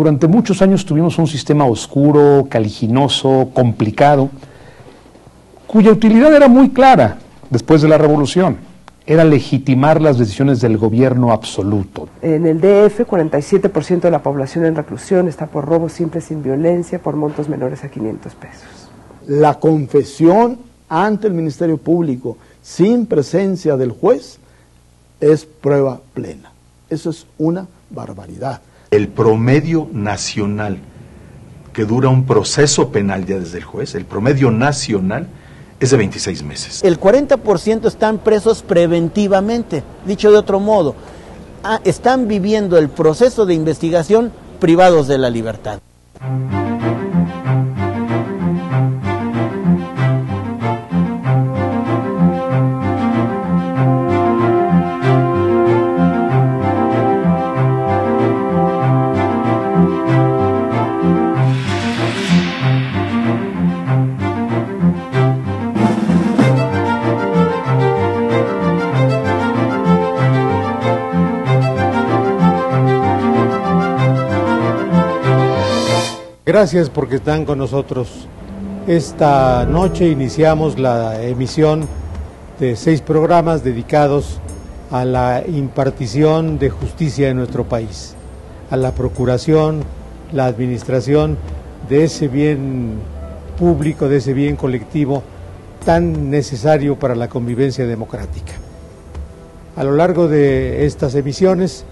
durante muchos años tuvimos un sistema oscuro, caliginoso, complicado, cuya utilidad era muy clara después de la revolución. Era legitimar las decisiones del gobierno absoluto. En el DF, 47% de la población en reclusión está por robo simple sin violencia, por montos menores a 500 pesos. La confesión ante el Ministerio Público sin presencia del juez es prueba plena. Eso es una barbaridad. El promedio nacional que dura un proceso penal ya desde el juez, el promedio nacional es de 26 meses. El 40% están presos preventivamente, dicho de otro modo, están viviendo el proceso de investigación privados de la libertad. Gracias porque están con nosotros. Esta noche iniciamos la emisión de 6 programas dedicados a la impartición de justicia en nuestro país, a la procuración, la administración de ese bien público, de ese bien colectivo tan necesario para la convivencia democrática. A lo largo de estas emisiones,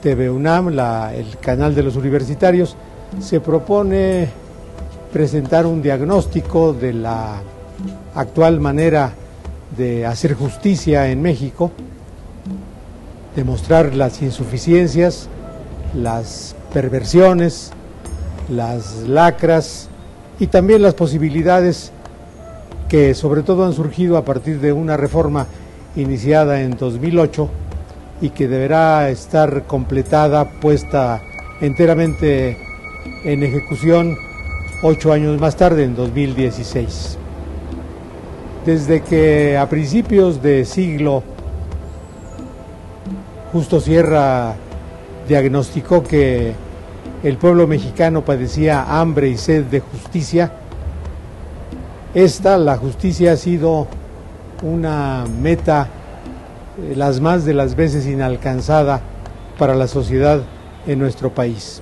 TV UNAM, el canal de los universitarios, se propone presentar un diagnóstico de la actual manera de hacer justicia en México, demostrar las insuficiencias, las perversiones, las lacras y también las posibilidades que sobre todo han surgido a partir de una reforma iniciada en 2008 y que deberá estar completada, puesta enteramente en ejecución 8 años más tarde, en 2016. Desde que a principios de siglo Justo Sierra diagnosticó que el pueblo mexicano padecía hambre y sed de justicia, la justicia ha sido una meta las más de las veces inalcanzada para la sociedad en nuestro país.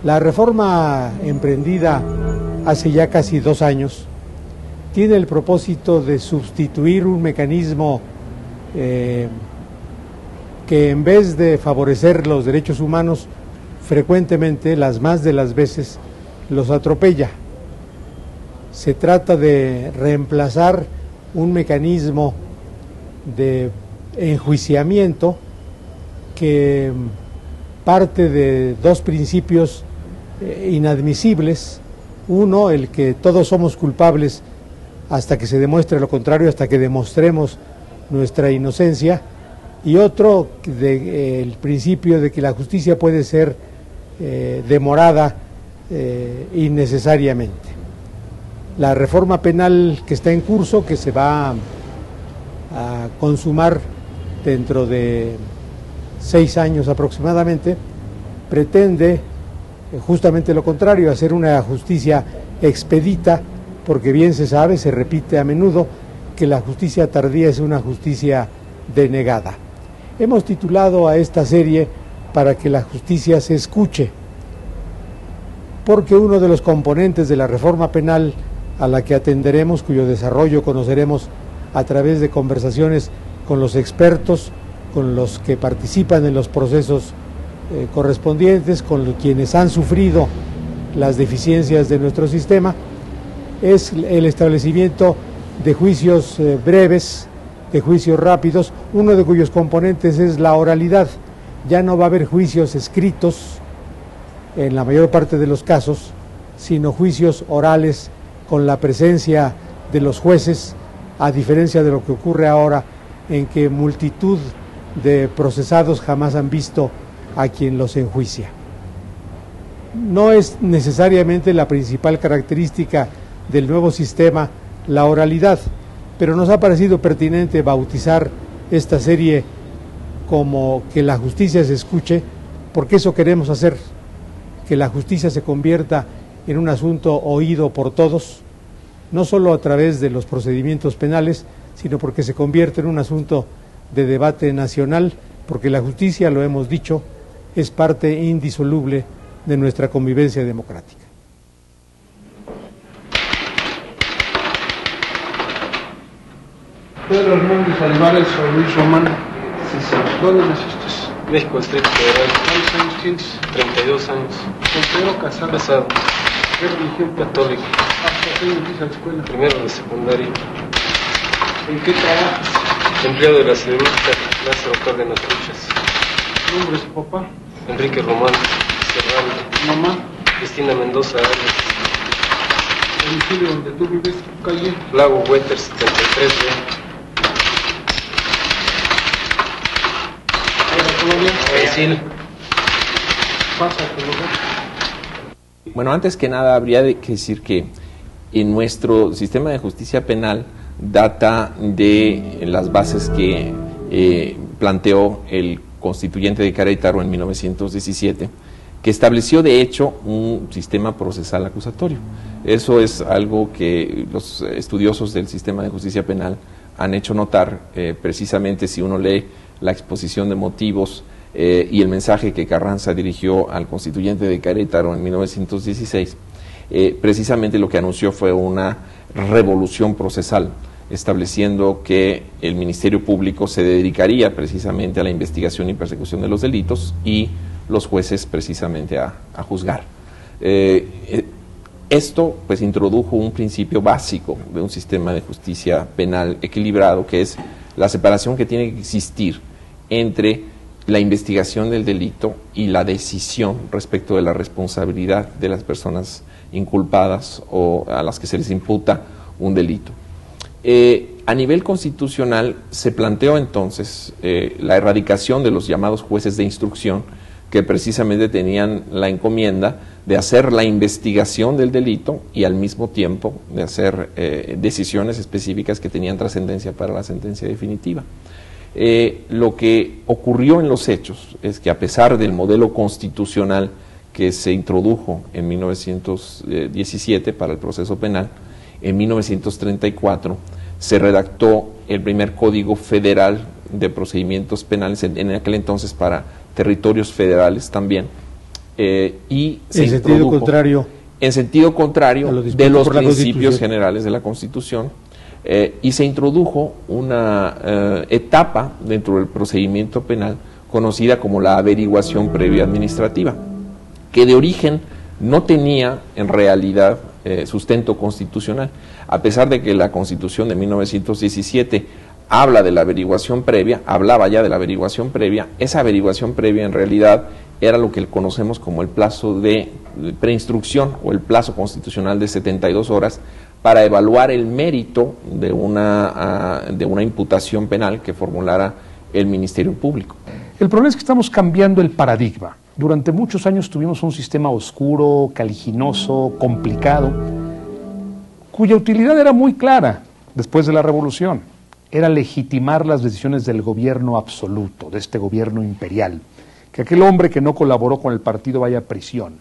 La reforma emprendida hace ya casi 2 años tiene el propósito de sustituir un mecanismo que en vez de favorecer los derechos humanos, frecuentemente, las más de las veces, los atropella. Se trata de reemplazar un mecanismo de enjuiciamiento que parte de 2 principios inadmisibles. Uno, el que todos somos culpables hasta que se demuestre lo contrario, hasta que demostremos nuestra inocencia, y otro, el principio de que la justicia puede ser demorada innecesariamente. La reforma penal que está en curso, que se va a consumar dentro de 6 años aproximadamente, pretende justamente lo contrario, hacer una justicia expedita, porque bien se sabe, se repite a menudo, que la justicia tardía es una justicia denegada. Hemos titulado a esta serie Para que la justicia se escuche, porque uno de los componentes de la reforma penal a la que atenderemos, cuyo desarrollo conoceremos a través de conversaciones con los expertos, con los que participan en los procesos correspondientes, con quienes han sufrido las deficiencias de nuestro sistema, es el establecimiento de juicios breves, de juicios rápidos, uno de cuyos componentes es la oralidad. Ya no va a haber juicios escritos en la mayor parte de los casos, sino juicios orales con la presencia de los jueces, a diferencia de lo que ocurre ahora, en que multitud de procesados jamás han visto a quien los enjuicia. No es necesariamente la principal característica del nuevo sistema la oralidad, pero nos ha parecido pertinente bautizar esta serie como Que la justicia se escuche, porque eso queremos hacer, que la justicia se convierta en un asunto oído por todos, no solo a través de los procedimientos penales, sino porque se convierte en un asunto de debate nacional, porque la justicia, lo hemos dicho, es parte indisoluble de nuestra convivencia democrática. Pedro Hernández Olivares o Luis Román. Sí, señor. ¿Dónde naciste? México, Distrito Federal. ¿Cuántos años tienes? 32 años. ¿Soltero o casado? Casado. ¿Qué religión? Católico. ¿Hasta qué empieza la escuela? Primero de secundaria. ¿En qué trabajas? Empleado de la Sedemita, Lázaro Cárdenas Truchas. ¿Nombre de su papá? Enrique Román Serrano. ¿Mamá? Cristina Mendoza Arias. ¿Domicilio donde tú vives? ¿Calle? Lago Huéter 73B. Brasil. Pasa a tu lugar. Bueno, antes que nada habría que decir que en nuestro sistema de justicia penal data de las bases que planteó el constituyente de Querétaro en 1917, que estableció de hecho un sistema procesal acusatorio. Eso es algo que los estudiosos del sistema de justicia penal han hecho notar, precisamente si uno lee la exposición de motivos y el mensaje que Carranza dirigió al constituyente de Querétaro en 1916, precisamente lo que anunció fue una revolución procesal, estableciendo que el Ministerio Público se dedicaría precisamente a la investigación y persecución de los delitos y los jueces precisamente a juzgar. Esto pues introdujo un principio básico de un sistema de justicia penal equilibrado, que es la separación que tiene que existir entre la investigación del delito y la decisión respecto de la responsabilidad de las personas inculpadas o a las que se les imputa un delito. A nivel constitucional se planteó entonces la erradicación de los llamados jueces de instrucción, que precisamente tenían la encomienda de hacer la investigación del delito y al mismo tiempo de hacer decisiones específicas que tenían trascendencia para la sentencia definitiva. Lo que ocurrió en los hechos es que, a pesar del modelo constitucional que se introdujo en 1917 para el proceso penal, en 1934 se redactó el primer Código Federal de Procedimientos Penales, en aquel entonces para territorios federales también, y se introdujo en sentido contrario de los principios generales de la Constitución, y se introdujo una etapa dentro del procedimiento penal conocida como la averiguación previa administrativa, que de origen no tenía en realidad sustento constitucional, a pesar de que la Constitución de 1917 habla de la averiguación previa, hablaba ya de la averiguación previa. Esa averiguación previa en realidad era lo que conocemos como el plazo de preinstrucción o el plazo constitucional de 72 horas para evaluar el mérito de una imputación penal que formulara el Ministerio Público. El problema es que estamos cambiando el paradigma. Durante muchos años tuvimos un sistema oscuro, caliginoso, complicado, cuya utilidad era muy clara después de la Revolución. Era legitimar las decisiones del gobierno absoluto, de este gobierno imperial. Que aquel hombre que no colaboró con el partido vaya a prisión.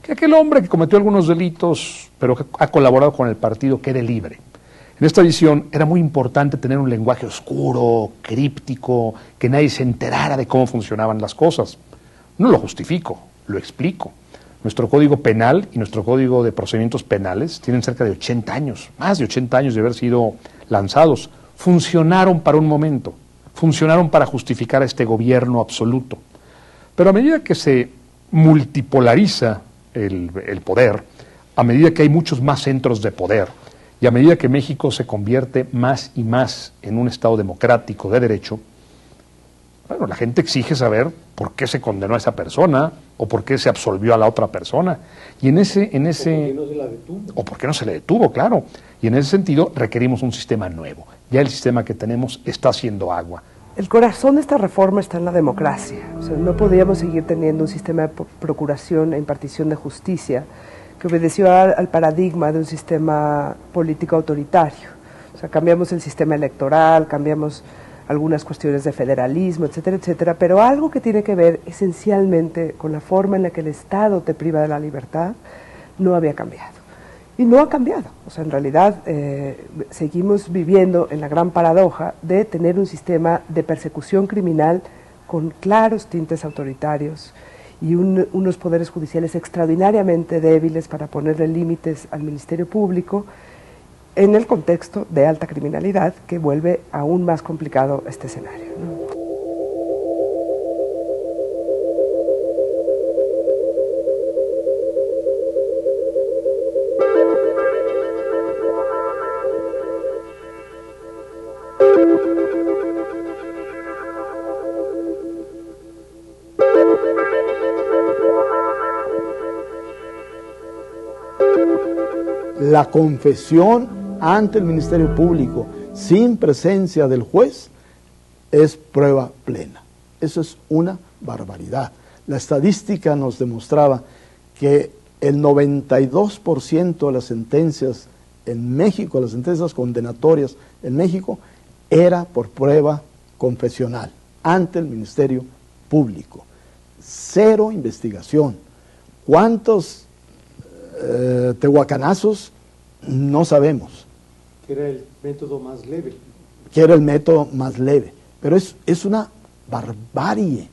Que aquel hombre que cometió algunos delitos, pero que ha colaborado con el partido, quede libre. En esta visión era muy importante tener un lenguaje oscuro, críptico, que nadie se enterara de cómo funcionaban las cosas. No lo justifico, lo explico. Nuestro Código Penal y nuestro Código de Procedimientos Penales tienen cerca de 80 años, más de 80 años de haber sido lanzados. Funcionaron para un momento, funcionaron para justificar a este gobierno absoluto. Pero a medida que se multipolariza el poder, a medida que hay muchos más centros de poder, y a medida que México se convierte más y más en un Estado democrático de derecho, bueno, la gente exige saber por qué se condenó a esa persona o por qué se absolvió a la otra persona. Y o por qué no se la detuvo. O por qué no se le detuvo, claro. Y en ese sentido requerimos un sistema nuevo. Ya el sistema que tenemos está haciendo agua. El corazón de esta reforma está en la democracia. O sea, no podíamos seguir teniendo un sistema de procuración e impartición de justicia que obedeció al paradigma de un sistema político autoritario. O sea, cambiamos el sistema electoral, cambiamos algunas cuestiones de federalismo, etcétera, etcétera, pero algo que tiene que ver esencialmente con la forma en la que el Estado te priva de la libertad no había cambiado. Y no ha cambiado. O sea, en realidad seguimos viviendo en la gran paradoja de tener un sistema de persecución criminal con claros tintes autoritarios y unos poderes judiciales extraordinariamente débiles para ponerle límites al Ministerio Público en el contexto de alta criminalidad que vuelve aún más complicado este escenario, ¿no? La confesión ante el Ministerio Público sin presencia del juez es prueba plena. Eso es una barbaridad. La estadística nos demostraba que el 92% de las sentencias en México, las sentencias condenatorias en México, era por prueba confesional ante el Ministerio Público. Cero investigación. ¿Cuántos tehuacanazos? No sabemos. Que era el método más leve. Que era el método más leve. Pero es una barbarie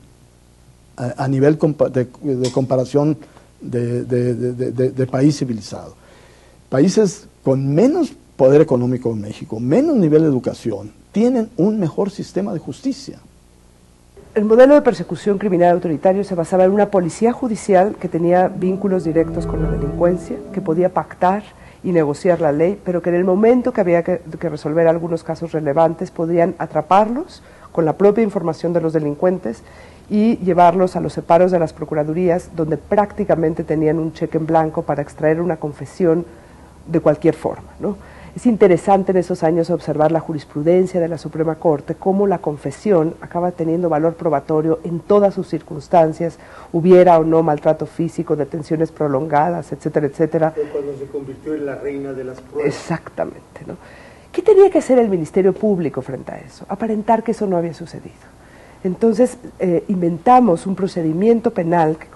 a nivel de comparación de país civilizado. Países con menos poder económico en México, menos nivel de educación, tienen un mejor sistema de justicia. El modelo de persecución criminal autoritario se basaba en una policía judicial que tenía vínculos directos con la delincuencia, que podía pactar y negociar la ley, pero que en el momento que había que resolver algunos casos relevantes podían atraparlos con la propia información de los delincuentes y llevarlos a los separos de las procuradurías, donde prácticamente tenían un cheque en blanco para extraer una confesión de cualquier forma, ¿no? Es interesante en esos años observar la jurisprudencia de la Suprema Corte, cómo la confesión acaba teniendo valor probatorio en todas sus circunstancias, hubiera o no maltrato físico, detenciones prolongadas, etcétera, etcétera. Cuando se convirtió en la reina de las pruebas. Exactamente, ¿no? ¿Qué tenía que hacer el Ministerio Público frente a eso? Aparentar que eso no había sucedido. Entonces inventamos un procedimiento penal que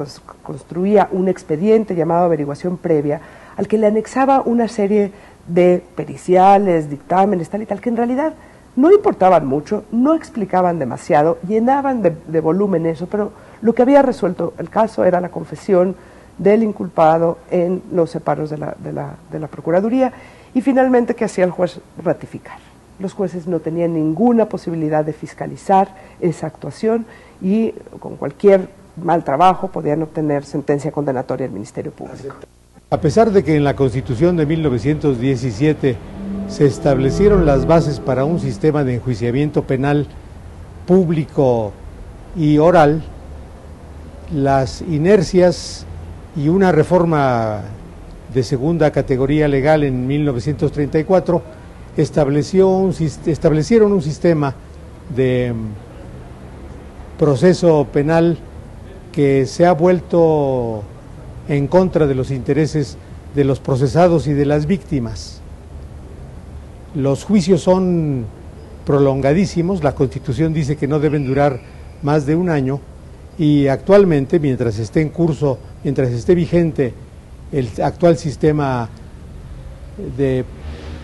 construía un expediente llamado averiguación previa, al que le anexaba una serie de periciales, dictámenes, tal y tal, que en realidad no importaban mucho, no explicaban demasiado, llenaban de volumen eso, pero lo que había resuelto el caso era la confesión del inculpado en los separos de la Procuraduría, y finalmente, ¿qué hacía el juez? Ratificar. Los jueces no tenían ninguna posibilidad de fiscalizar esa actuación y con cualquier mal trabajo podían obtener sentencia condenatoria del Ministerio Público. A pesar de que en la Constitución de 1917 se establecieron las bases para un sistema de enjuiciamiento penal público y oral, las inercias y una reforma de segunda categoría legal en 1934 establecieron un sistema de proceso penal que se ha vuelto en contra de los intereses de los procesados y de las víctimas. Los juicios son prolongadísimos, la Constitución dice que no deben durar más de un año, y actualmente, mientras esté en curso, mientras esté vigente el actual sistema de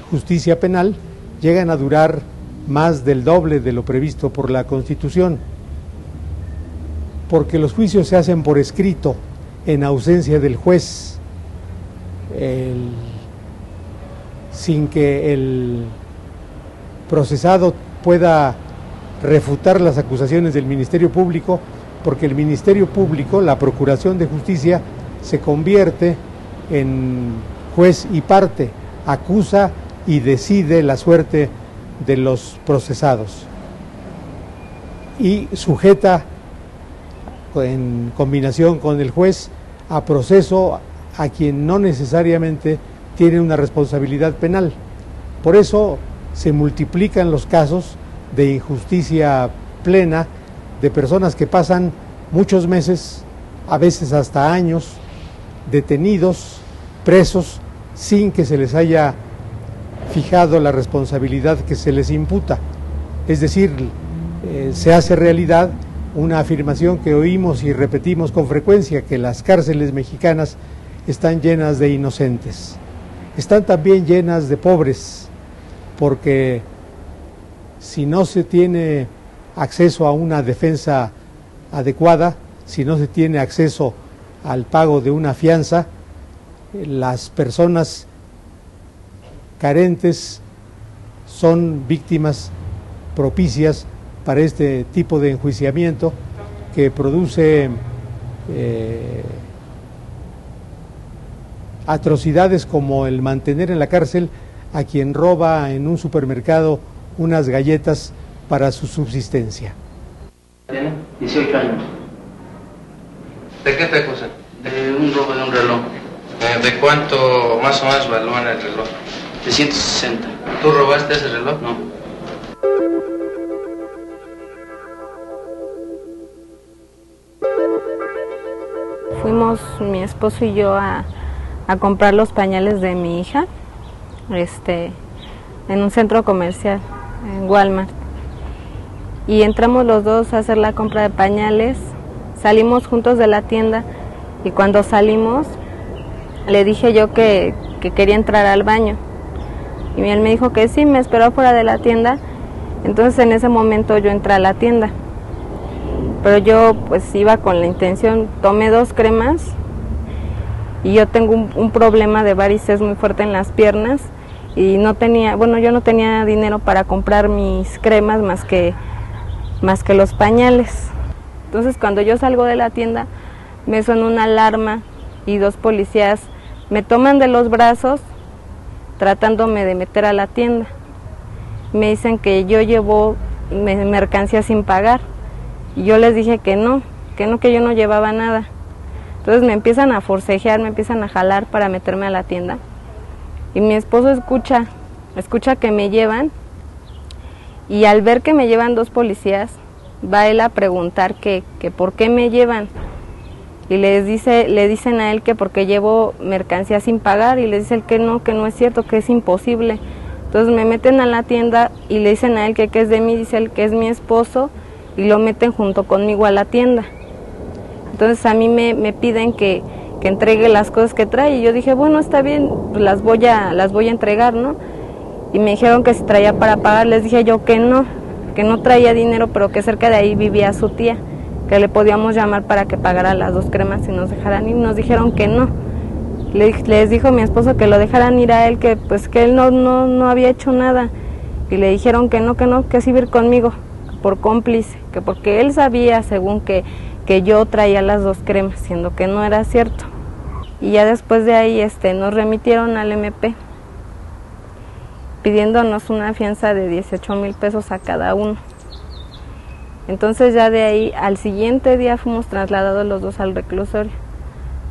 justicia penal, llegan a durar más del doble de lo previsto por la Constitución, porque los juicios se hacen por escrito, en ausencia del juez, sin que el procesado pueda refutar las acusaciones del Ministerio Público, porque el Ministerio Público, la Procuración de Justicia, se convierte en juez y parte, acusa y decide la suerte de los procesados y sujeta, en combinación con el juez, a proceso a quien no necesariamente tiene una responsabilidad penal. Por eso se multiplican los casos de injusticia plena de personas que pasan muchos meses, a veces hasta años, detenidos, presos, sin que se les haya fijado la responsabilidad que se les imputa. Es decir, se hace realidad una afirmación que oímos y repetimos con frecuencia, que las cárceles mexicanas están llenas de inocentes. Están también llenas de pobres, porque si no se tiene acceso a una defensa adecuada, si no se tiene acceso al pago de una fianza, las personas carentes son víctimas propicias para este tipo de enjuiciamiento que produce atrocidades como el mantener en la cárcel a quien roba en un supermercado unas galletas para su subsistencia. Tiene 18 años. ¿De qué te acusan? De un robo de un reloj. ¿De cuánto más o menos valúan el reloj? De 160. ¿Tú robaste ese reloj? No. Fuimos mi esposo y yo a comprar los pañales de mi hija en un centro comercial, en Walmart. Y entramos los dos a hacer la compra de pañales, salimos juntos de la tienda y cuando salimos le dije yo que quería entrar al baño. Y él me dijo que sí, me esperó fuera de la tienda. Entonces en ese momento yo entré a la tienda. Pero yo pues iba con la intención, tomé 2 cremas y yo tengo un problema de varices muy fuerte en las piernas y no tenía, bueno, yo no tenía dinero para comprar mis cremas más que los pañales. Entonces cuando yo salgo de la tienda me suena una alarma y 2 policías me toman de los brazos tratándome de meter a la tienda. Me dicen que yo llevo mercancía sin pagar. Y yo les dije que no, que yo no llevaba nada. Entonces me empiezan a forcejear, me empiezan a jalar para meterme a la tienda. Y mi esposo escucha que me llevan. Y al ver que me llevan 2 policías, va él a preguntar que por qué me llevan. Y le dicen a él que porque llevo mercancía sin pagar. Y le dice él que no es cierto, que es imposible. Entonces me meten a la tienda y le dicen a él que es de mí, dice él que es mi esposo. Y lo meten junto conmigo a la tienda. Entonces a mí me piden que entregue las cosas que trae y yo dije, bueno, está bien, pues las voy a entregar, ¿no? Y me dijeron que si traía para pagar, les dije yo que no traía dinero, pero que cerca de ahí vivía su tía, que le podíamos llamar para que pagara las 2 cremas y nos dejaran ir. Nos dijeron que no. Les dijo mi esposo que lo dejaran ir a él, que pues que él no había hecho nada. Y le dijeron que no, que sí ir conmigo, por cómplice, que porque él sabía, según que yo traía las 2 cremas, siendo que no era cierto. Y ya después de ahí nos remitieron al MP, pidiéndonos una fianza de 18,000 pesos a cada uno. Entonces ya de ahí, al siguiente día fuimos trasladados los 2 al reclusorio.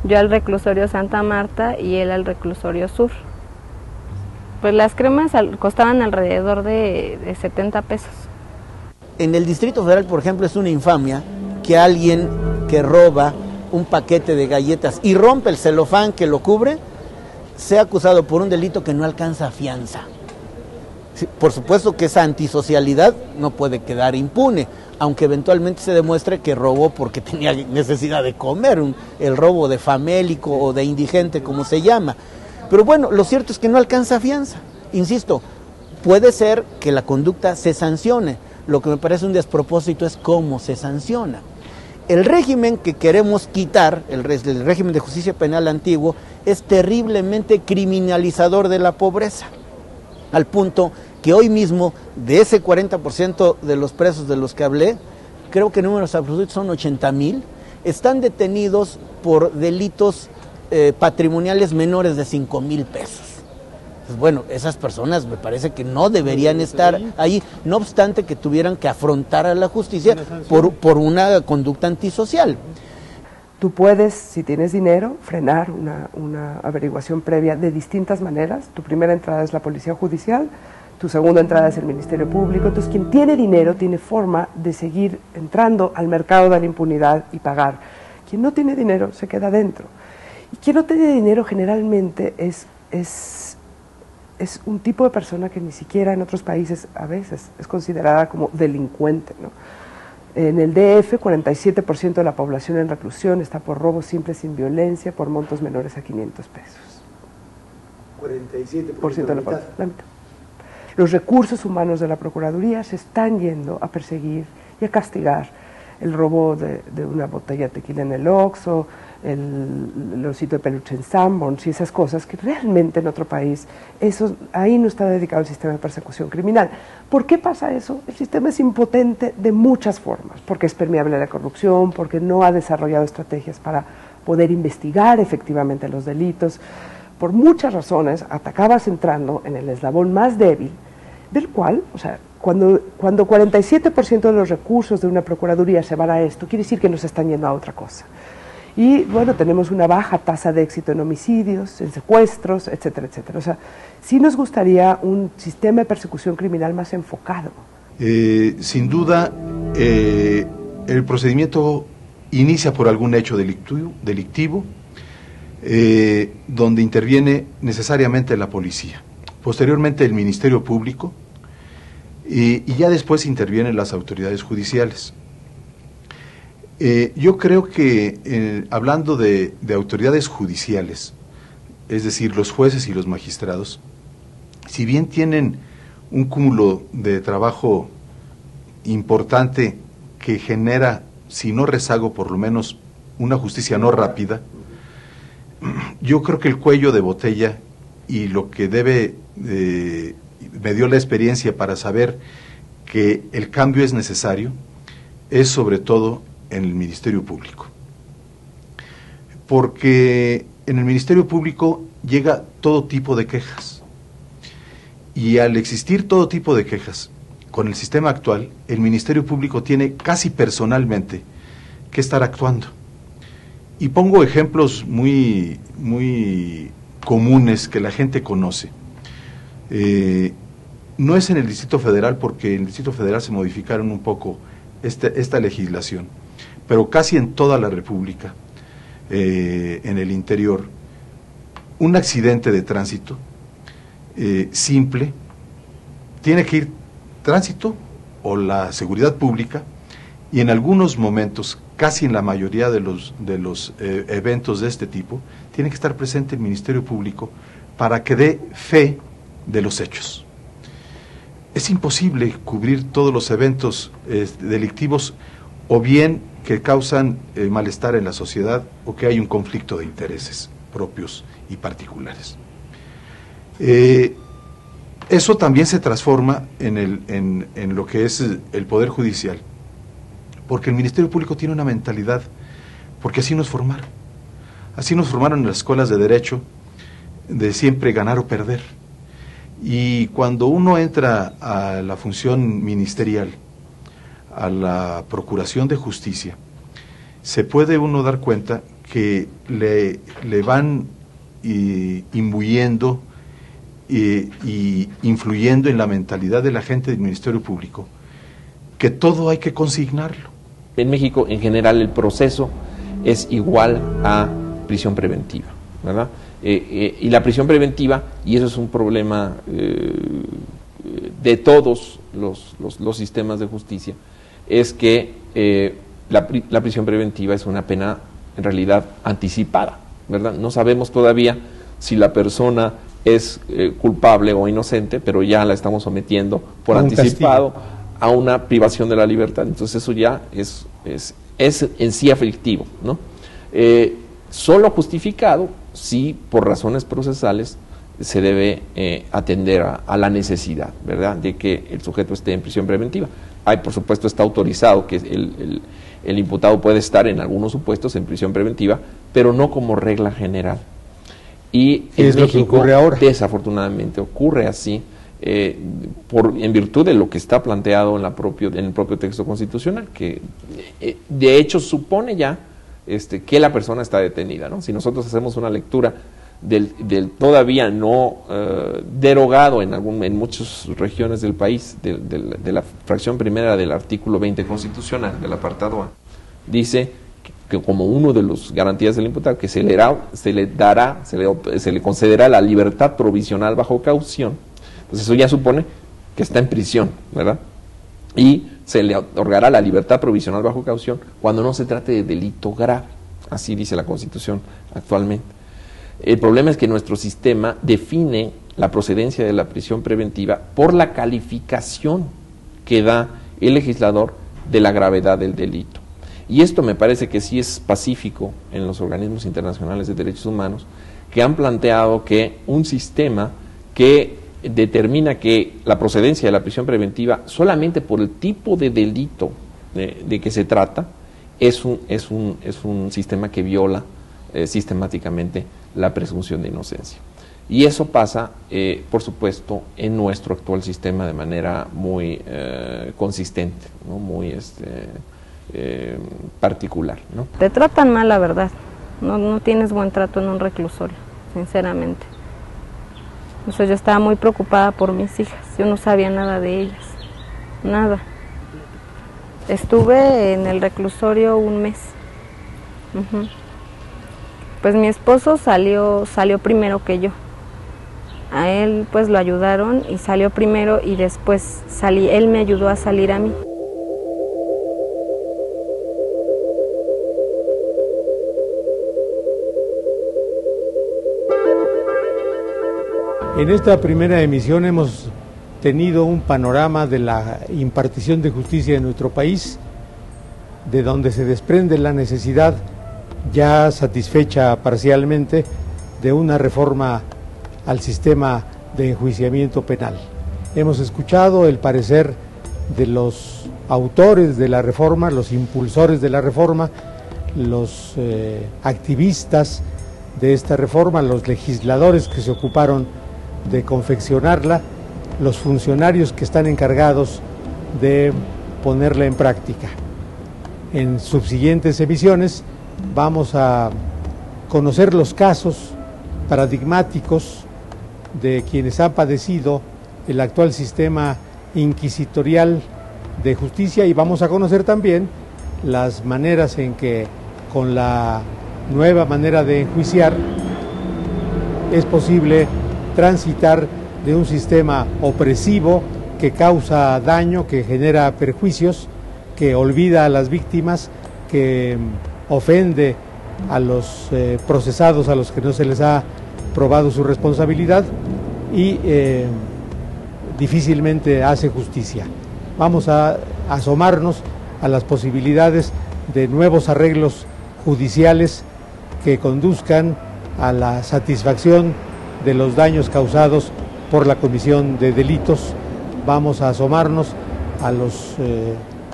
Yo al reclusorio Santa Marta y él al reclusorio Sur. Pues las cremas costaban alrededor de 70 pesos. En el Distrito Federal, por ejemplo, es una infamia que alguien que roba un paquete de galletas y rompe el celofán que lo cubre, sea acusado por un delito que no alcanza fianza. Por supuesto que esa antisocialidad no puede quedar impune, aunque eventualmente se demuestre que robó porque tenía necesidad de comer, el robo de famélico o de indigente, como se llama. Pero bueno, lo cierto es que no alcanza fianza. Insisto, puede ser que la conducta se sancione. Lo que me parece un despropósito es cómo se sanciona. El régimen que queremos quitar, el régimen de justicia penal antiguo, es terriblemente criminalizador de la pobreza, al punto que hoy mismo, de ese 40% de los presos de los que hablé, creo que números absolutos son 80,000, están detenidos por delitos patrimoniales menores de 5,000 pesos. Pues bueno, esas personas me parece que no deberían estar ahí, no obstante que tuvieran que afrontar a la justicia por una conducta antisocial. Tú puedes, si tienes dinero, frenar una averiguación previa de distintas maneras. Tu primera entrada es la policía judicial, tu segunda entrada es el Ministerio Público. Entonces, quien tiene dinero tiene forma de seguir entrando al mercado de la impunidad y pagar. Quien no tiene dinero se queda dentro. Y quien no tiene dinero generalmente es es un tipo de persona que ni siquiera en otros países a veces es considerada como delincuente, ¿no? En el DF, 47% de la población en reclusión está por robo simple sin violencia por montos menores a 500 pesos. 47% de la población, la mitad. Los recursos humanos de la Procuraduría se están yendo a perseguir y a castigar el robo de una botella de tequila en el Oxxo, el osito de peluche en Sanborns y esas cosas que realmente en otro país, ahí no está dedicado el sistema de persecución criminal. ¿Por qué pasa eso? El sistema es impotente de muchas formas, porque es permeable a la corrupción, porque no ha desarrollado estrategias para poder investigar efectivamente los delitos. Por muchas razones, acabas entrando en el eslabón más débil, del cual, o sea, cuando 47% de los recursos de una procuraduría se van a esto, quiere decir que nos están yendo a otra cosa. Y bueno, tenemos una baja tasa de éxito en homicidios, en secuestros, etcétera, etcétera. O sea, sí nos gustaría un sistema de persecución criminal más enfocado. Sin duda, el procedimiento inicia por algún hecho delictivo, donde interviene necesariamente la policía, posteriormente el Ministerio Público, y ya después intervienen las autoridades judiciales. Yo creo que hablando de autoridades judiciales, es decir, los jueces y los magistrados, si bien tienen un cúmulo de trabajo importante que genera, si no rezago, por lo menos una justicia no rápida, yo creo que el cuello de botella y lo que me dio la experiencia para saber que el cambio es necesario, es sobre todo en el Ministerio Público. Porque en el Ministerio Público llega todo tipo de quejas. Y al existir todo tipo de quejas, con el sistema actual, el Ministerio Público tiene casi personalmente que estar actuando. Y pongo ejemplos muy comunes que la gente conoce. No es en el Distrito Federal, porque en el Distrito Federal se modificaron un poco esta legislación, pero casi en toda la República, en el interior, un accidente de tránsito simple, tiene que ir tránsito o la seguridad pública, y en algunos momentos, casi en la mayoría de los eventos de este tipo, tiene que estar presente el Ministerio Público para que dé fe de los hechos. Es imposible cubrir todos los eventos delictivos, o bien que causan malestar en la sociedad, o que hay un conflicto de intereses propios y particulares. Eso también se transforma en lo que es el Poder Judicial, porque el Ministerio Público tiene una mentalidad, porque así nos formaron. Así nos formaron en las escuelas de Derecho, de siempre ganar o perder. Y cuando uno entra a la función ministerial, a la Procuración de Justicia, se puede uno dar cuenta que le van imbuyendo y influyendo en la mentalidad de la gente del Ministerio Público, que todo hay que consignarlo. En México, en general, el proceso es igual a prisión preventiva, ¿verdad? Y la prisión preventiva, y eso es un problema de todos los sistemas de justicia, es que la prisión preventiva es una pena en realidad anticipada, ¿verdad? No sabemos todavía si la persona es culpable o inocente, pero ya la estamos sometiendo por anticipado a una privación de la libertad. Entonces eso ya es en sí aflictivo, ¿no? Solo justificado si por razones procesales se debe atender a la necesidad, ¿verdad?, de que el sujeto esté en prisión preventiva. Por supuesto, está autorizado que el imputado puede estar en algunos supuestos en prisión preventiva, pero no como regla general. Y en México, lo que ocurre ahora, desafortunadamente, ocurre así, en virtud de lo que está planteado en el propio texto constitucional, que de hecho supone ya que la persona está detenida, ¿no? Si nosotros hacemos una lectura del todavía no derogado en muchas regiones del país, de la fracción primera del artículo 20 constitucional, del apartado A, dice que como uno de los garantías del imputado, que se le concederá la libertad provisional bajo caución. Entonces eso ya supone que está en prisión, ¿verdad? Y se le otorgará la libertad provisional bajo caución cuando no se trate de delito grave. Así dice la Constitución actualmente. El problema es que nuestro sistema define la procedencia de la prisión preventiva por la calificación que da el legislador de la gravedad del delito. Y esto me parece que sí es pacífico en los organismos internacionales de derechos humanos, que han planteado que un sistema que determina que la procedencia de la prisión preventiva solamente por el tipo de delito de que se trata es un sistema que viola sistemáticamente la presunción de inocencia. Y eso pasa, por supuesto, en nuestro actual sistema de manera muy consistente, ¿no? Muy particular, ¿no? Te tratan mal, la verdad. No tienes buen trato en un reclusorio, sinceramente. Entonces yo estaba muy preocupada por mis hijas. Yo no sabía nada de ellas. Nada. Estuve en el reclusorio un mes. Pues mi esposo salió primero que yo. A él pues lo ayudaron y salió primero y después él me ayudó a salir a mí. En esta primera emisión hemos tenido un panorama de la impartición de justicia en nuestro país, de donde se desprende la necesidad, ya satisfecha parcialmente, de una reforma al sistema de enjuiciamiento penal. Hemos escuchado el parecer de los autores de la reforma, los impulsores de la reforma, los activistas de esta reforma, los legisladores que se ocuparon de confeccionarla, los funcionarios que están encargados de ponerla en práctica. En subsiguientes emisiones vamos a conocer los casos paradigmáticos de quienes han padecido el actual sistema inquisitorial de justicia y vamos a conocer también las maneras en que con la nueva manera de enjuiciar es posible transitar de un sistema opresivo que causa daño, que genera perjuicios, que olvida a las víctimas, que ofende a los procesados a los que no se les ha probado su responsabilidad y difícilmente hace justicia. Vamos a asomarnos a las posibilidades de nuevos arreglos judiciales que conduzcan a la satisfacción de los daños causados por la comisión de delitos. Vamos a asomarnos a los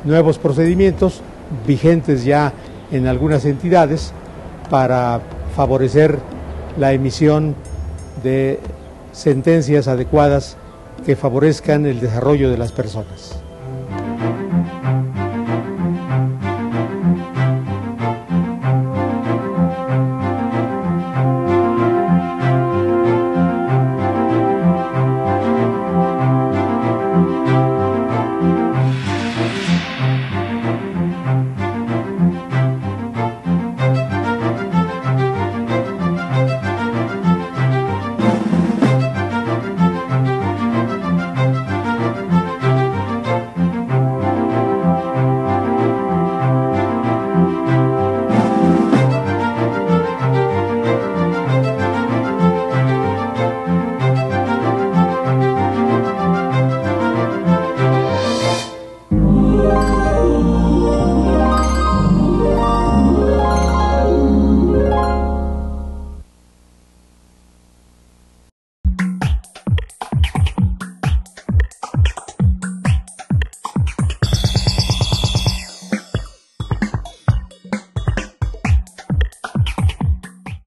nuevos procedimientos vigentes ya en algunas entidades para favorecer la emisión de sentencias adecuadas que favorezcan el desarrollo de las personas.